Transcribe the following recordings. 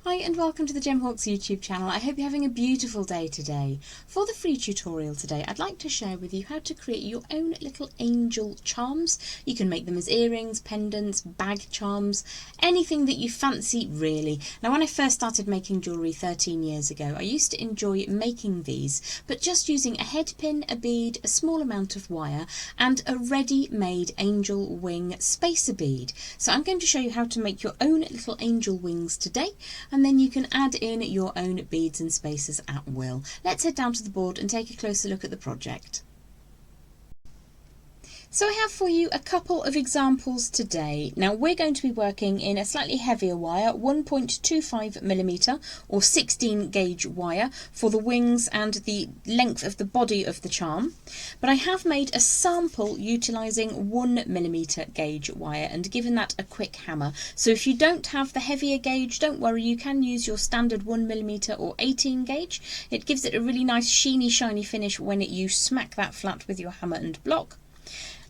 Hi and welcome to the Gemhawks YouTube channel. I hope you're having a beautiful day today. For the free tutorial today, I'd like to share with you how to create your own little angel charms. You can make them as earrings, pendants, bag charms, anything that you fancy really. Now when I first started making jewellery 13 years ago, I used to enjoy making these, but just using a head pin, a bead, a small amount of wire and a ready-made angel wing spacer bead. So I'm going to show you how to make your own little angel wings today, and then you can add in your own beads and spacers at will. Let's head down to the board and take a closer look at the project. So I have for you a couple of examples today. Now we're going to be working in a slightly heavier wire, 1.25mm or 16 gauge wire for the wings and the length of the body of the charm. But I have made a sample utilising 1mm gauge wire and given that a quick hammer. So if you don't have the heavier gauge, don't worry, you can use your standard 1mm or 18 gauge. It gives it a really nice sheeny shiny finish when you smack that flat with your hammer and block.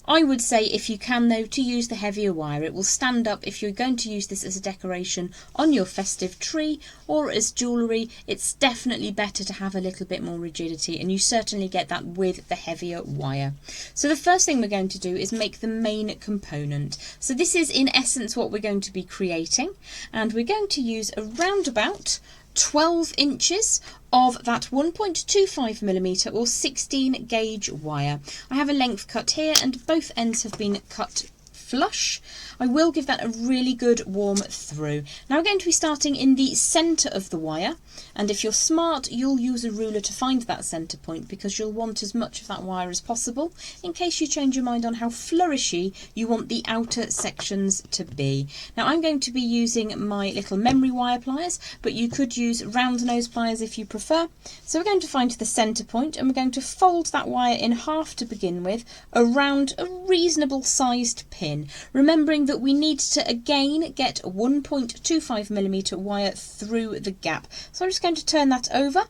I would say, if you can though, to use the heavier wire. It will stand up if you're going to use this as a decoration on your festive tree or as jewellery. It's definitely better to have a little bit more rigidity, and you certainly get that with the heavier wire. So the first thing we're going to do is make the main component. So this is in essence what we're going to be creating, and we're going to use around about 12 inches of that 1.25mm or 16 gauge wire. I have a length cut here and both ends have been cut flush. I will give that a really good warm through. Now we're going to be starting in the centre of the wire, and if you're smart you'll use a ruler to find that centre point, because you'll want as much of that wire as possible in case you change your mind on how flourishy you want the outer sections to be. Now I'm going to be using my little memory wire pliers, but you could use round nose pliers if you prefer. So we're going to find the centre point and we're going to fold that wire in half to begin with around a reasonable sized pin, remembering that we need to again get a 1.25mm wire through the gap. So I'm just going to turn that over,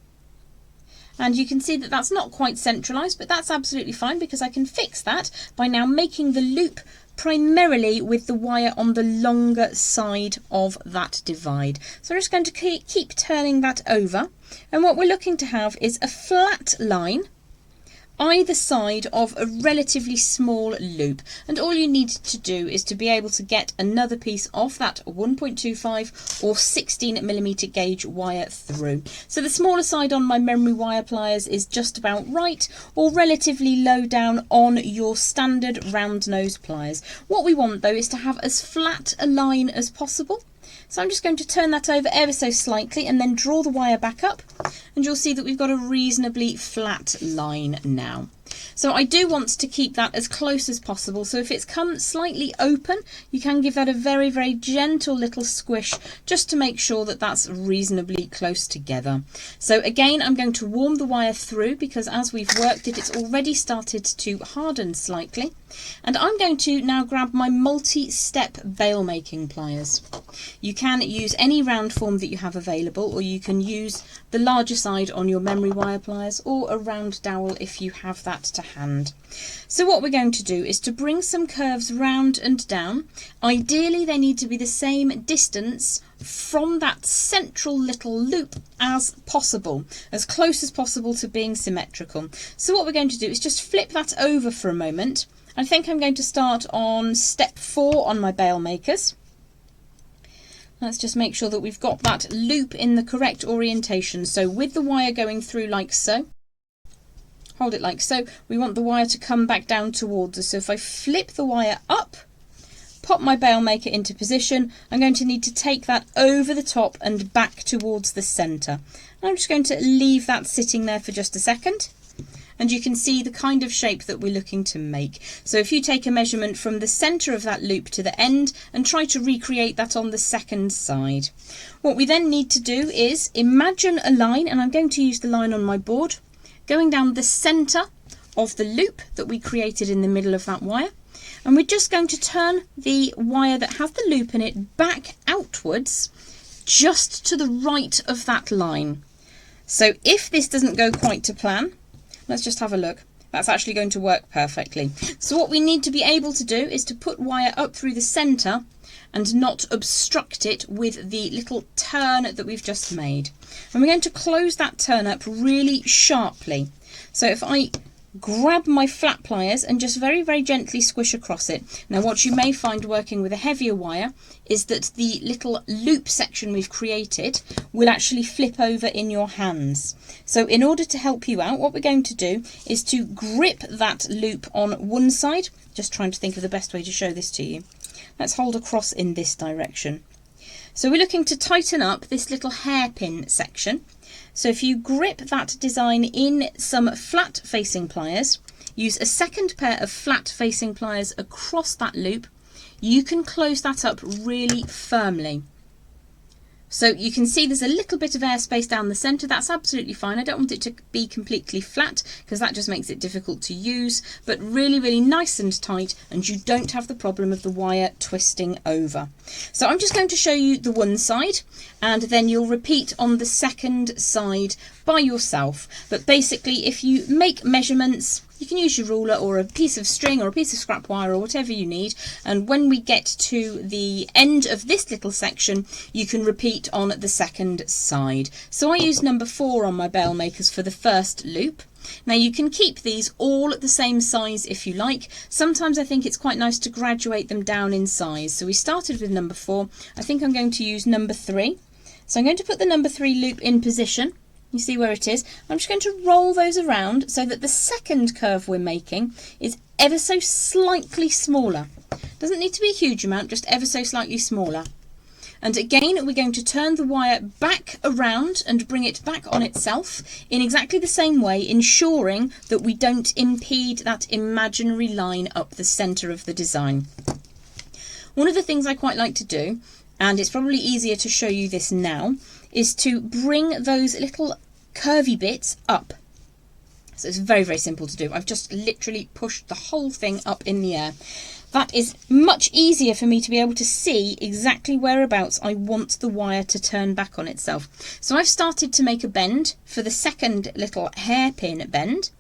and you can see that that's not quite centralised, but that's absolutely fine because I can fix that by now making the loop primarily with the wire on the longer side of that divide. So I'm just going to keep turning that over, and what we're looking to have is a flat line either side of a relatively small loop, and all you need to do is to be able to get another piece of that 1.25 or 16mm gauge wire through. So the smaller side on my memory wire pliers is just about right, or relatively low down on your standard round nose pliers. What we want though is to have as flat a line as possible. So I'm just going to turn that over ever so slightly and then draw the wire back up, and you'll see that we've got a reasonably flat line now. So I do want to keep that as close as possible, so if it's come slightly open you can give that a very, very gentle little squish just to make sure that that's reasonably close together. So again I'm going to warm the wire through, because as we've worked it, it's already started to harden slightly, and I'm going to now grab my multi-step bail making pliers. You can use any round form that you have available, or you can use the larger side on your memory wire pliers, or a round dowel if you have that to hand. So what we're going to do is to bring some curves round and down. Ideally they need to be the same distance from that central little loop as possible, as close as possible to being symmetrical. So what we're going to do is just flip that over for a moment. I think I'm going to start on step 4 on my bail makers. Let's just make sure that we've got that loop in the correct orientation. So with the wire going through like so, hold it like so, we want the wire to come back down towards us. So if I flip the wire up, pop my bail maker into position, I'm going to need to take that over the top and back towards the centre. And I'm just going to leave that sitting there for just a second, and you can see the kind of shape that we're looking to make. So if you take a measurement from the centre of that loop to the end and try to recreate that on the second side. What we then need to do is imagine a line, and I'm going to use the line on my board, going down the centre of the loop that we created in the middle of that wire, and we're just going to turn the wire that has the loop in it back outwards just to the right of that line. So if this doesn't go quite to plan, let's just have a look. That's actually going to work perfectly. So what we need to be able to do is to put wire up through the centre and not obstruct it with the little turn that we've just made. And we're going to close that turn up really sharply. So if I grab my flat pliers and just very, very gently squish across it. Now what you may find working with a heavier wire is that the little loop section we've created will actually flip over in your hands. So in order to help you out, what we're going to do is to grip that loop on one side. Just trying to think of the best way to show this to you. Let's hold across in this direction. So we're looking to tighten up this little hairpin section. So if you grip that design in some flat facing pliers, use a second pair of flat facing pliers across that loop, you can close that up really firmly. So you can see there's a little bit of airspace down the centre. That's absolutely fine. I don't want it to be completely flat because that just makes it difficult to use, but really, really nice and tight, and you don't have the problem of the wire twisting over. So I'm just going to show you the one side, and then you'll repeat on the second side by yourself. But basically, if you make measurements, you can use your ruler or a piece of string or a piece of scrap wire or whatever you need, and when we get to the end of this little section you can repeat on the second side. So I use number 4 on my bell makers for the first loop. Now you can keep these all at the same size if you like. Sometimes I think it's quite nice to graduate them down in size. So we started with number 4. I think I'm going to use number 3. So I'm going to put the number 3 loop in position. You see where it is? I'm just going to roll those around so that the second curve we're making is ever so slightly smaller. Doesn't need to be a huge amount, just ever so slightly smaller. And again, we're going to turn the wire back around and bring it back on itself in exactly the same way, ensuring that we don't impede that imaginary line up the centre of the design. One of the things I quite like to do, and it's probably easier to show you this now, is to bring those little curvy bits up. So it's very, very simple to do. I've just literally pushed the whole thing up in the air. That is much easier for me to be able to see exactly whereabouts I want the wire to turn back on itself. So I've started to make a bend for the second little hairpin bend,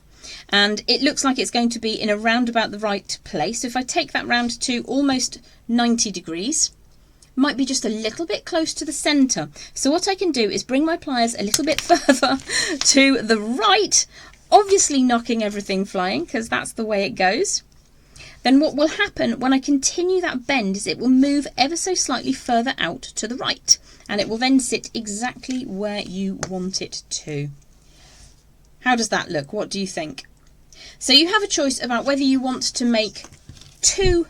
and it looks like it's going to be in around about the right place. So if I take that round to almost 90 degrees, might be just a little bit close to the centre. So what I can do is bring my pliers a little bit further to the right, obviously knocking everything flying because that's the way it goes. Then what will happen when I continue that bend is it will move ever so slightly further out to the right, and it will then sit exactly where you want it to. How does that look? What do you think? So you have a choice about whether you want to make 2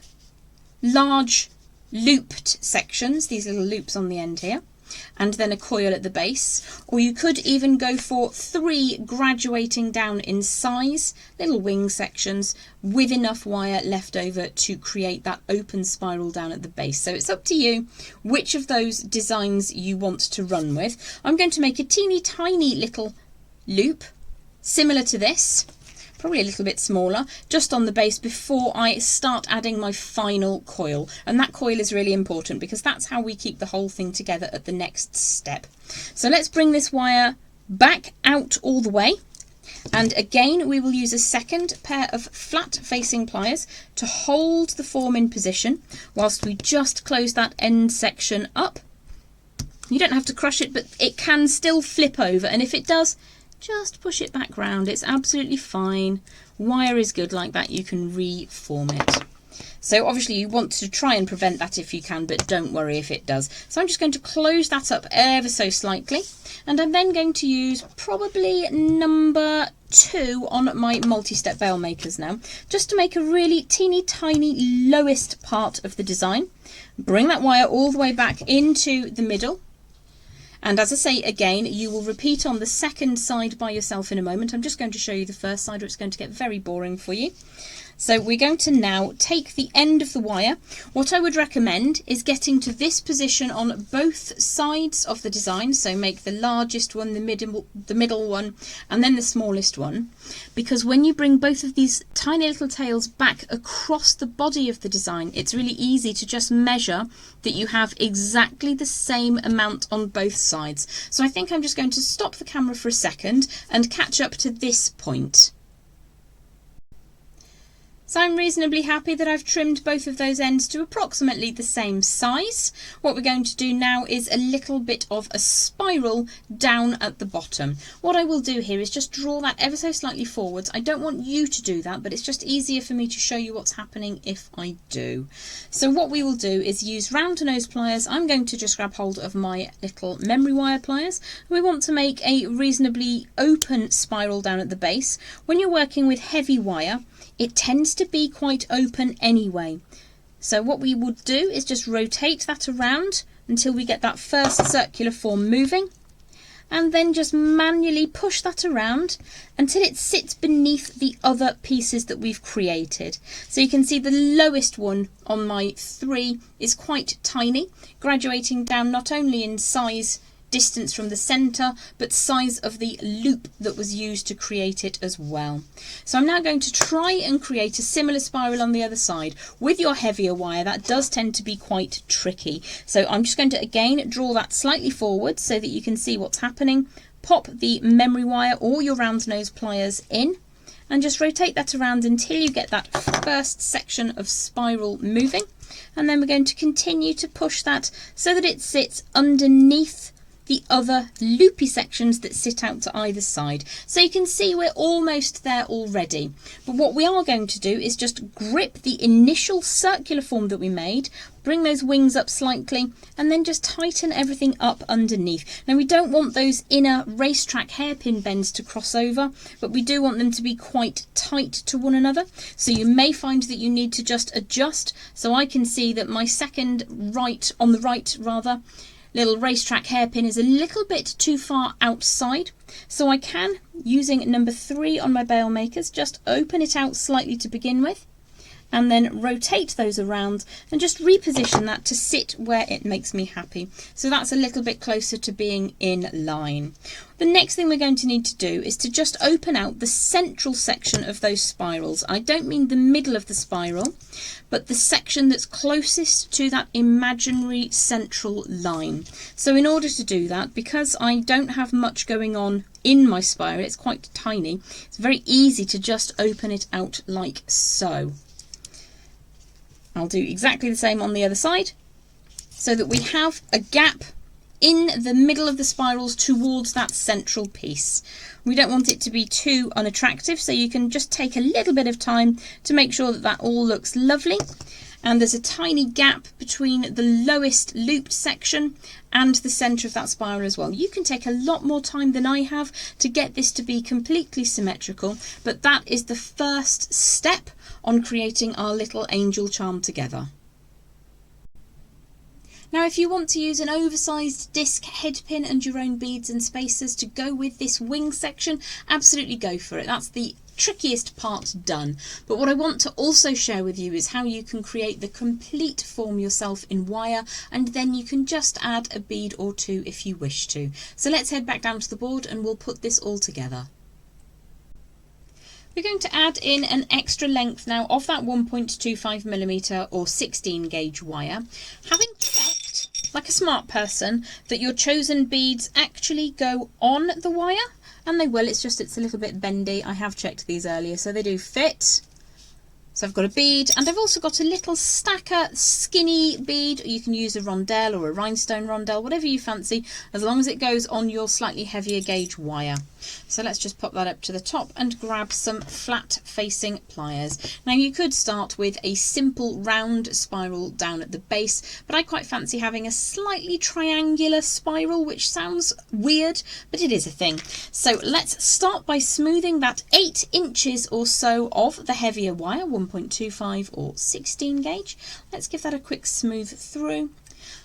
large looped sections, these little loops on the end here, and then a coil at the base, or you could even go for 3 graduating down in size little wing sections with enough wire left over to create that open spiral down at the base. So it's up to you which of those designs you want to run with. I'm going to make a teeny tiny little loop similar to this, probably a little bit smaller, just on the base before I start adding my final coil. And that coil is really important because that's how we keep the whole thing together at the next step. So let's bring this wire back out all the way. And again, we will use a second pair of flat facing pliers to hold the form in position whilst we just close that end section up. You don't have to crush it, but it can still flip over. And if it does, just push it back round. It's absolutely fine. Wire is good like that. You can reform it. So obviously you want to try and prevent that if you can, but don't worry if it does. So I'm just going to close that up ever so slightly, and I'm then going to use probably number 2 on my multi-step veil makers now, just to make a really teeny tiny lowest part of the design. Bring that wire all the way back into the middle. And as I say again, you will repeat on the second side by yourself in a moment. I'm just going to show you the first side, or it's going to get very boring for you. So we're going to now take the end of the wire. What I would recommend is getting to this position on both sides of the design. So make the largest one, the middle one, and then the smallest one. Because when you bring both of these tiny little tails back across the body of the design, it's really easy to just measure that you have exactly the same amount on both sides. So I think I'm just going to stop the camera for a second and catch up to this point. So I'm reasonably happy that I've trimmed both of those ends to approximately the same size. What we're going to do now is a little bit of a spiral down at the bottom. What I will do here is just draw that ever so slightly forwards. I don't want you to do that, but it's just easier for me to show you what's happening if I do. So what we will do is use round nose pliers. I'm going to just grab hold of my little memory wire pliers. We want to make a reasonably open spiral down at the base. When you're working with heavy wire, it tends to be quite open anyway. So what we would do is just rotate that around until we get that first circular form moving, and then just manually push that around until it sits beneath the other pieces that we've created. So you can see the lowest one on my 3 is quite tiny, graduating down not only in size, distance from the centre, but size of the loop that was used to create it as well. So I'm now going to try and create a similar spiral on the other side. With your heavier wire, that does tend to be quite tricky. So I'm just going to again draw that slightly forward so that you can see what's happening. Pop the memory wire or your round nose pliers in and just rotate that around until you get that first section of spiral moving. And then we're going to continue to push that so that it sits underneath the other loopy sections that sit out to either side. So you can see we're almost there already. But what we are going to do is just grip the initial circular form that we made, bring those wings up slightly, and then just tighten everything up underneath. Now we don't want those inner racetrack hairpin bends to cross over, but we do want them to be quite tight to one another. So you may find that you need to just adjust. So I can see that my second on the right little racetrack hairpin is a little bit too far outside, so I can, using number 3 on my bail makers, just open it out slightly to begin with, and then rotate those around and just reposition that to sit where it makes me happy. So that's a little bit closer to being in line. The next thing we're going to need to do is to just open out the central section of those spirals. I don't mean the middle of the spiral, but the section that's closest to that imaginary central line. So in order to do that, because I don't have much going on in my spiral, it's quite tiny, it's very easy to just open it out like so. I'll do exactly the same on the other side so that we have a gap in the middle of the spirals towards that central piece. We don't want it to be too unattractive, so you can just take a little bit of time to make sure that that all looks lovely. And there's a tiny gap between the lowest looped section and the centre of that spiral as well. You can take a lot more time than I have to get this to be completely symmetrical, but that is the first step on creating our little angel charm together. Now if you want to use an oversized disc headpin and your own beads and spacers to go with this wing section, absolutely go for it. That's the trickiest part done. But what I want to also share with you is how you can create the complete form yourself in wire, and then you can just add a bead or 2 if you wish to. So let's head back down to the board and we'll put this all together. We're going to add in an extra length now of that 1.25mm or 16 gauge wire, having checked, like a smart person, that your chosen beads actually go on the wire, and they will. It's a little bit bendy. I have checked these earlier, so they do fit. So I've got a bead, and I've also got a little stacker skinny bead. You can use a rondelle or a rhinestone rondelle, whatever you fancy, as long as it goes on your slightly heavier gauge wire. So let's just pop that up to the top and grab some flat facing pliers. Now you could start with a simple round spiral down at the base, but I quite fancy having a slightly triangular spiral, which sounds weird, but it is a thing. So let's start by smoothing that 8 inches or so of the heavier wire, 1.25 or 16 gauge. Let's give that a quick smooth through.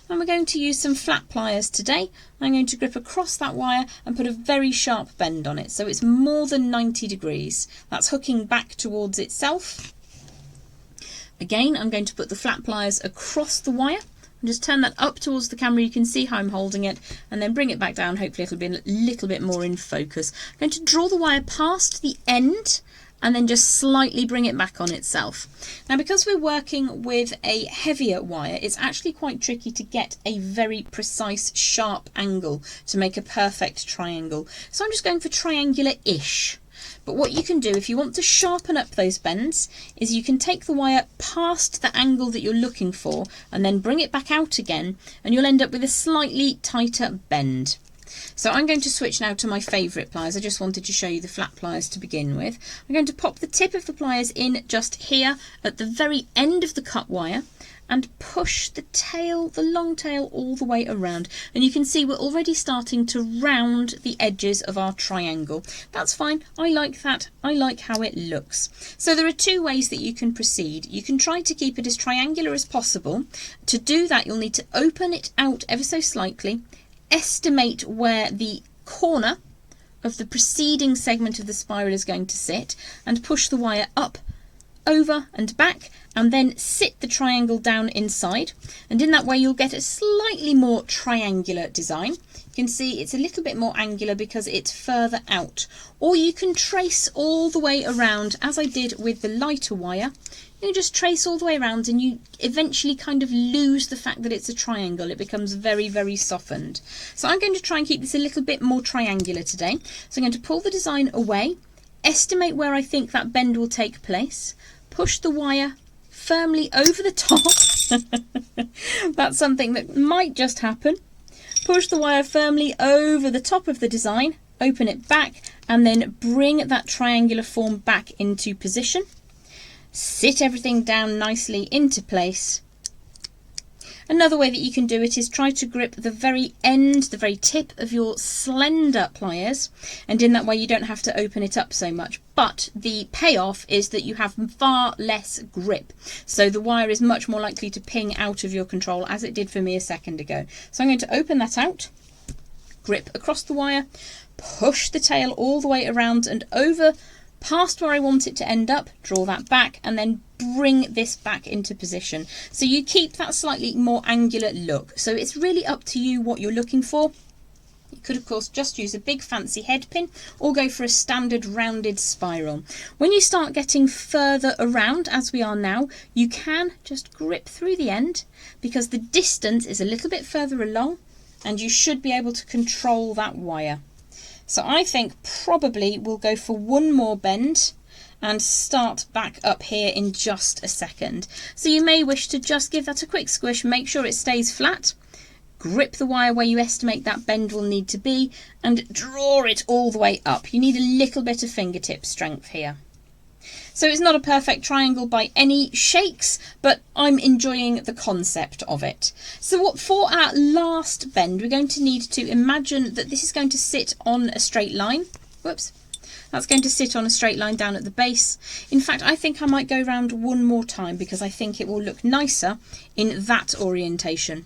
And we're going to use some flat pliers today. I'm going to grip across that wire and put a very sharp bend on it, so it's more than 90 degrees. That's hooking back towards itself. Again, I'm going to put the flat pliers across the wire and just turn that up towards the camera. You can see how I'm holding it, and then bring it back down. Hopefully it'll be a little bit more in focus. I'm going to draw the wire past the end and then just slightly bring it back on itself. Now because we're working with a heavier wire, it's actually quite tricky to get a very precise sharp angle to make a perfect triangle. So I'm just going for triangular-ish. But what you can do if you want to sharpen up those bends is you can take the wire past the angle that you're looking for and then bring it back out again, and you'll end up with a slightly tighter bend. So I'm going to switch now to my favourite pliers. I just wanted to show you the flat pliers to begin with. I'm going to pop the tip of the pliers in just here at the very end of the cut wire and push the tail, the long tail, all the way around. And you can see we're already starting to round the edges of our triangle. That's fine. I like that. I like how it looks. So there are two ways that you can proceed. You can try to keep it as triangular as possible. To do that, you'll need to open it out ever so slightly, estimate where the corner of the preceding segment of the spiral is going to sit, and push the wire up, over and back, and then sit the triangle down inside, and in that way you'll get a slightly more triangular design. You can see it's a little bit more angular because it's further out. Or you can trace all the way around, as I did with the lighter wire. You just trace all the way around and you eventually kind of lose the fact that it's a triangle. It becomes very, very softened. So I'm going to try and keep this a little bit more triangular today. So I'm going to pull the design away, estimate where I think that bend will take place, push the wire firmly over the top. That's something that might just happen. Push the wire firmly over the top of the design, open it back, and then bring that triangular form back into position. Sit everything down nicely into place. Another way that you can do it is try to grip the very end, the very tip of your slender pliers, and in that way you don't have to open it up so much. But the payoff is that you have far less grip, so the wire is much more likely to ping out of your control, as it did for me a second ago. So I'm going to open that out, grip across the wire, push the tail all the way around and over past where I want it to end up, draw that back, and then bring this back into position. So you keep that slightly more angular look. So it's really up to you what you're looking for. You could of course just use a big fancy head pin or go for a standard rounded spiral. When you start getting further around, as we are now, you can just grip through the end because the distance is a little bit further along and you should be able to control that wire. So I think probably we'll go for one more bend and start back up here in just a second. So you may wish to just give that a quick squish, make sure it stays flat, grip the wire where you estimate that bend will need to be, and draw it all the way up. You need a little bit of fingertip strength here. So it's not a perfect triangle by any shakes, but I'm enjoying the concept of it. So what for our last bend, we're going to need to imagine that this is going to sit on a straight line. Whoops. That's going to sit on a straight line down at the base. In fact, I think I might go round one more time because I think it will look nicer in that orientation.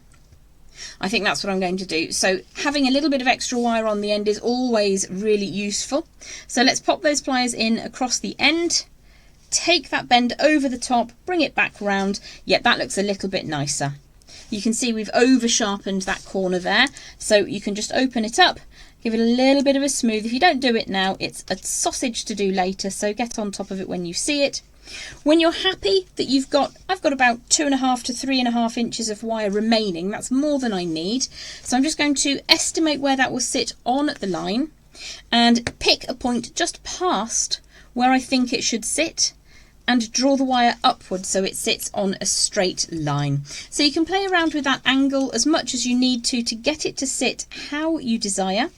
I think that's what I'm going to do. So having a little bit of extra wire on the end is always really useful. So let's pop those pliers in across the end. Take that bend over the top, bring it back round. Yeah, that looks a little bit nicer. You can see we've over sharpened that corner there, so you can just open it up, give it a little bit of a smooth. If you don't do it now, it's a sausage to do later, so get on top of it when you see it. When you're happy that I've got about 2.5 to 3.5 inches of wire remaining, that's more than I need. So I'm just going to estimate where that will sit on the line and pick a point just past where I think it should sit, and draw the wire upwards so it sits on a straight line. So you can play around with that angle as much as you need to get it to sit how you desire.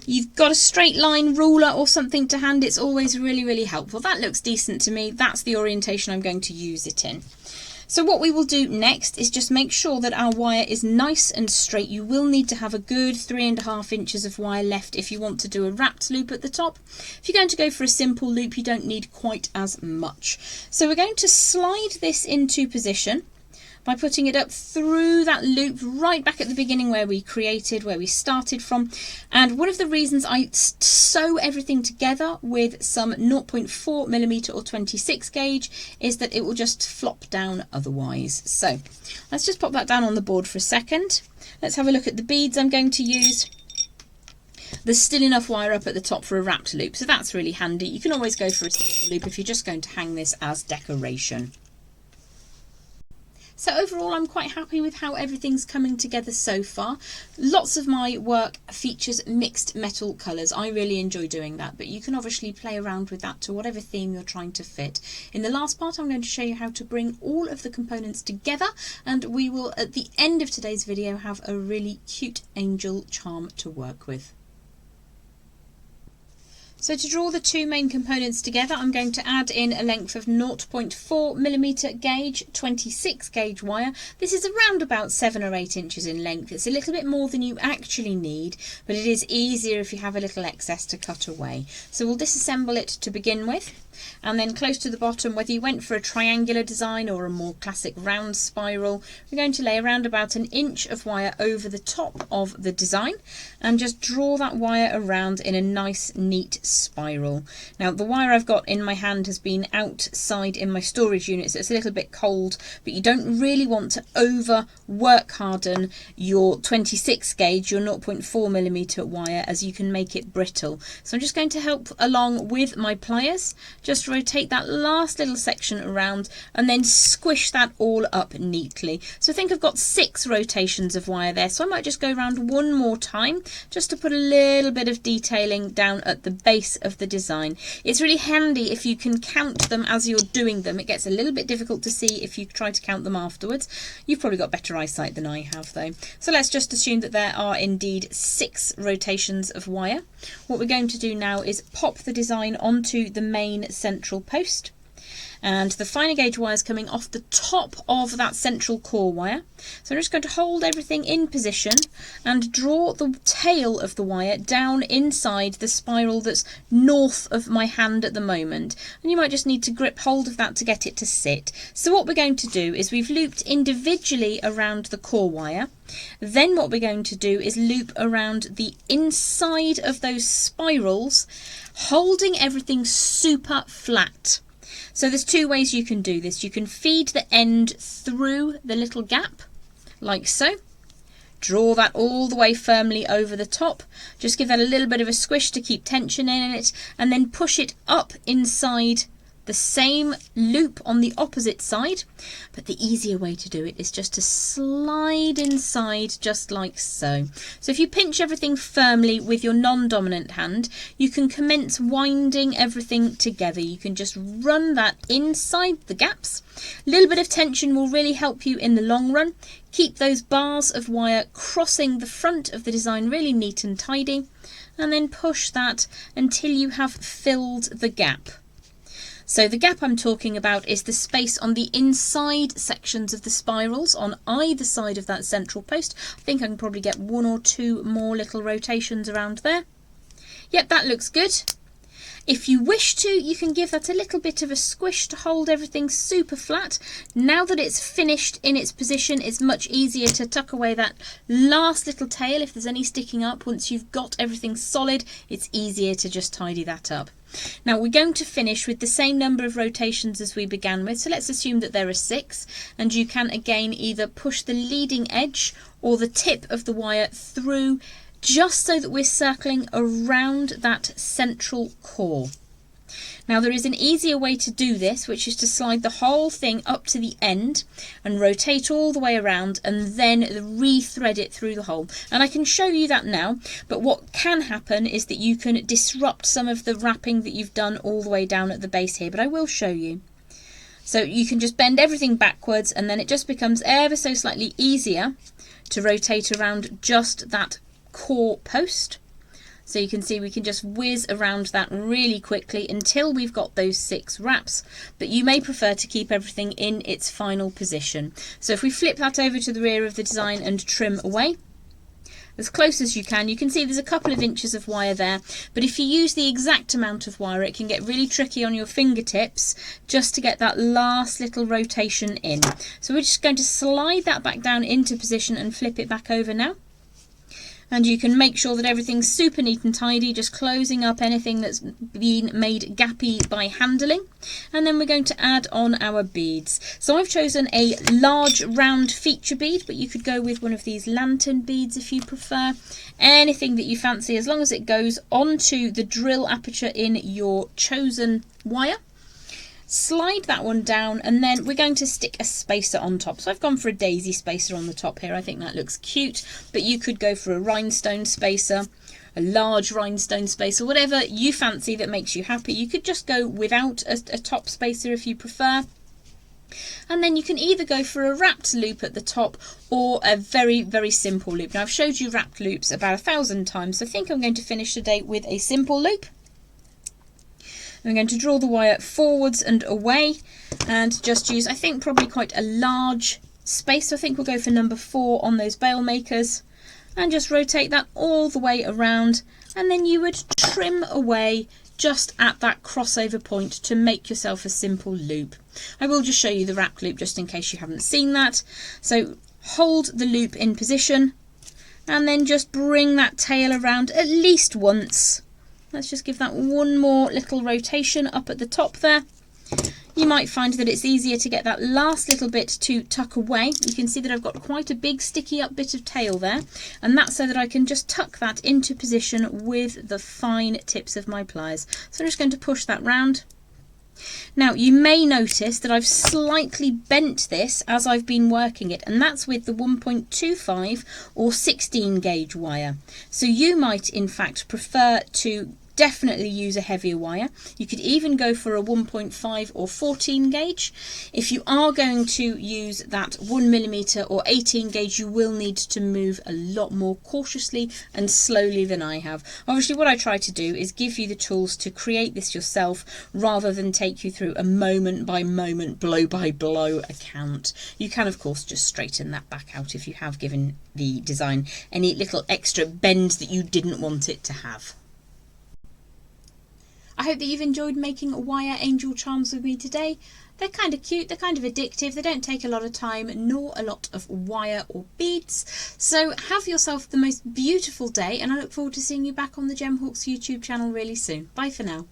You've got a straight line ruler or something to hand, it's always really, really helpful. That looks decent to me. That's the orientation I'm going to use it in. So what we will do next is just make sure that our wire is nice and straight. You will need to have a good 3.5 inches of wire left if you want to do a wrapped loop at the top. If you're going to go for a simple loop, you don't need quite as much. So we're going to slide this into position by putting it up through that loop right back at the beginning where we started from. And one of the reasons I sew everything together with some 0.4mm or 26 gauge is that it will just flop down otherwise. So let's just pop that down on the board for a second. Let's have a look at the beads I'm going to use. There's still enough wire up at the top for a wrapped loop, so that's really handy. You can always go for a simple loop if you're just going to hang this as decoration. So overall, I'm quite happy with how everything's coming together so far. Lots of my work features mixed metal colours. I really enjoy doing that, but you can obviously play around with that to whatever theme you're trying to fit. In the last part, I'm going to show you how to bring all of the components together, and we will, at the end of today's video, have a really cute angel charm to work with. So to draw the two main components together, I'm going to add in a length of 0.4mm gauge, 26 gauge wire. This is around about 7 or 8 inches in length. It's a little bit more than you actually need, but it is easier if you have a little excess to cut away. So we'll disassemble it to begin with. And then close to the bottom, whether you went for a triangular design or a more classic round spiral, we're going to lay around about 1 inch of wire over the top of the design and just draw that wire around in a nice neat spiral. Now the wire I've got in my hand has been outside in my storage unit, so it's a little bit cold, but you don't really want to over work harden your 26 gauge, your 0.4mm wire, as you can make it brittle. So I'm just going to help along with my pliers. Just rotate that last little section around and then squish that all up neatly. So I think I've got 6 rotations of wire there, so I might just go around one more time just to put a little bit of detailing down at the base of the design. It's really handy if you can count them as you're doing them. It gets a little bit difficult to see if you try to count them afterwards. You've probably got better eyesight than I have though. So let's just assume that there are indeed 6 rotations of wire. What we're going to do now is pop the design onto the main central post, and the finer gauge wire is coming off the top of that central core wire. So I'm just going to hold everything in position and draw the tail of the wire down inside the spiral that's north of my hand at the moment, and you might just need to grip hold of that to get it to sit. So what we're going to do is we've looped individually around the core wire. Then what we're going to do is loop around the inside of those spirals, holding everything super flat. So there's 2 ways you can do this. You can feed the end through the little gap, like so. Draw that all the way firmly over the top. Just give that a little bit of a squish to keep tension in it, and then push it up inside the same loop on the opposite side. But the easier way to do it is just to slide inside just like so. So if you pinch everything firmly with your non-dominant hand, you can commence winding everything together. You can just run that inside the gaps. A little bit of tension will really help you in the long run. Keep those bars of wire crossing the front of the design really neat and tidy, and then push that until you have filled the gap. So the gap I'm talking about is the space on the inside sections of the spirals on either side of that central post. I think I can probably get 1 or 2 more little rotations around there. Yep, that looks good. If you wish to, you can give that a little bit of a squish to hold everything super flat. Now that it's finished in its position, it's much easier to tuck away that last little tail if there's any sticking up. Once you've got everything solid, it's easier to just tidy that up. Now we're going to finish with the same number of rotations as we began with, so let's assume that there are 6, and you can again either push the leading edge or the tip of the wire through, just so that we're circling around that central core. Now there is an easier way to do this, which is to slide the whole thing up to the end and rotate all the way around and then re-thread it through the hole. And I can show you that now, but what can happen is that you can disrupt some of the wrapping that you've done all the way down at the base here, but I will show you. So you can just bend everything backwards, and then it just becomes ever so slightly easier to rotate around just that core post. So you can see we can just whiz around that really quickly until we've got those 6 wraps, but you may prefer to keep everything in its final position. So if we flip that over to the rear of the design and trim away as close as you can see there's a couple of inches of wire there, but if you use the exact amount of wire it can get really tricky on your fingertips just to get that last little rotation in. So we're just going to slide that back down into position and flip it back over now. And you can make sure that everything's super neat and tidy, just closing up anything that's been made gappy by handling. And then we're going to add on our beads. So I've chosen a large round feature bead, but you could go with one of these lantern beads if you prefer. Anything that you fancy, as long as it goes onto the drill aperture in your chosen wire. slide that one down, and then we're going to stick a spacer on top. So I've gone for a daisy spacer on the top here. I think that looks cute, but you could go for a rhinestone spacer, a large rhinestone spacer, whatever you fancy that makes you happy. You could just go without a top spacer if you prefer. And then you can either go for a wrapped loop at the top or a very, very simple loop. Now I've showed you wrapped loops about 1,000 times, so I think I'm going to finish today with a simple loop. I'm going to draw the wire forwards and away and just use, I think, probably quite a large space. So I think we'll go for number 4 on those bail makers and just rotate that all the way around, and then you would trim away just at that crossover point to make yourself a simple loop. I will just show you the wrapped loop just in case you haven't seen that. So hold the loop in position and then just bring that tail around at least once. Let's just give that one more little rotation up at the top there. You might find that it's easier to get that last little bit to tuck away. You can see that I've got quite a big sticky up bit of tail there, and that's so that I can just tuck that into position with the fine tips of my pliers. So I'm just going to push that round. Now you may notice that I've slightly bent this as I've been working it, and that's with the 1.25 or 16 gauge wire. So you might in fact prefer to definitely use a heavier wire. You could even go for a 1.5 or 14 gauge. If you are going to use that 1mm or 18 gauge, you will need to move a lot more cautiously and slowly than I have. Obviously what I try to do is give you the tools to create this yourself rather than take you through a moment by moment, blow by blow account. You can of course just straighten that back out if you have given the design any little extra bends that you didn't want it to have. I hope that you've enjoyed making wire angel charms with me today. They're kind of cute, they're kind of addictive, they don't take a lot of time nor a lot of wire or beads. So have yourself the most beautiful day, and I look forward to seeing you back on the Gemhawks YouTube channel really soon. Bye for now.